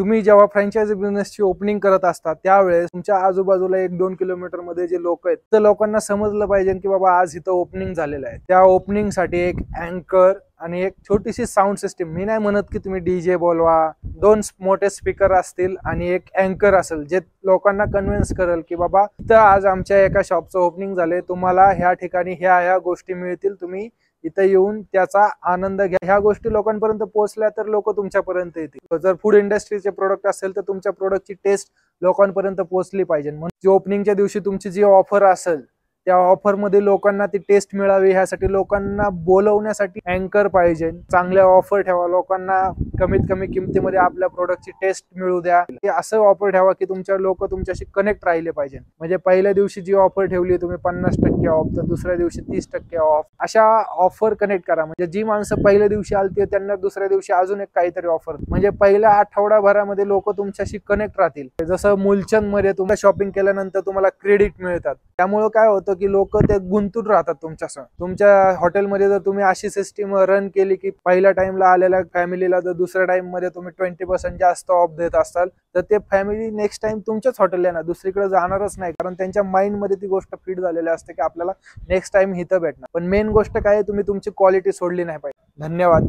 तुम्ही जेव्हा फ्रँचायझी बिझनेसची ओपनिंग करत असता त्यावेळेस तुमच्या आजूबाजूला 1-2 किलोमीटर मध्ये जे लोक आहेत तर लोकांना समजलं पाहिजे की बाबा आज इथं ओपनिंग झालेलं आहे। त्या ओपनिंग साठी एक अँकर आणि एक छोटीशी साऊंड सिस्टीम, मी नाही म्हणत की तुम्ही डीजे बोलवा, 2 मोठे स्पीकर असतील आणि एक अँकर असेल जे लोकांना कन्व्हिन्स करेल की बाबा इथं आज आमच्या एका शॉपचं ओपनिंग झाले, तुम्हाला ह्या ठिकाणी ह्या गोष्टी मिळतील, तुम्ही इथं येऊन त्याचा आनंद घ्या। ह्या गोष्टी लोकांपर्यंत पोहोचल्या तर लोक तुमच्यापर्यंत येतील। जर फूड इंडस्ट्रीचे प्रोडक्ट असेल तर तुमच्या प्रोडक्टची टेस्ट लोकांपर्यंत पोहोचली पाहिजे। म्हणून ओपनिंगच्या दिवशी तुमची जी ऑफर असेल त्या ऑफर मध्ये लोकांना ती टेस्ट मिळावी ह्यासाठी लोकांना बोलवण्यासाठी अँकर पाहिजे। चांगल्या ऑफर ठेवा, लोकांना कमीत कमी किमतीमध्ये आपल्या प्रोडक्टची टेस्ट मिळू द्या। असं ऑफर ठेवा की तुमच्या लोक तुमच्याशी कनेक्ट राहिले पाहिजे। म्हणजे पहिल्या दिवशी जी ऑफर ठेवली तुम्ही 50% ऑफ, तर दुसऱ्या दिवशी 30% ऑफ, अशा ऑफर कनेक्ट करा। म्हणजे जी माणसं पहिल्या दिवशी आलती त्यांना दुसऱ्या दिवशी अजून एक काहीतरी ऑफर, म्हणजे पहिल्या आठवडाभरामध्ये लोक तुमच्याशी कनेक्ट राहतील। जसं मूलचंद मध्ये तुम्हाला शॉपिंग केल्यानंतर तुम्हाला क्रेडिट मिळतात, त्यामुळे काय होतं की लोक ते गुंतून राहतात तुमच्यासह। तुमच्या हॉटेलमध्ये जर तुम्ही अशी सिस्टीम रन केली की पहिल्या टाइमला आलेल्या फॅमिलीला जर दुसऱ्या टाइम मध्ये तुम्ही 20% जास्त ऑफ देत असाल तर ते फॅमिली नेक्स्ट टाइम तुमच्याच हॉटेलला येणार, दुसरीकडे जाणारच नाही, कारण त्यांच्या माइंड मध्ये ती गोष्ट फिट झालेली असते की आपल्याला नेक्स्ट टाइम इथं भेटणार। पण मेन गोष्ट काय, तुम्ही तुमची क्वालिटी सोडली नाही पाहिजे। धन्यवाद।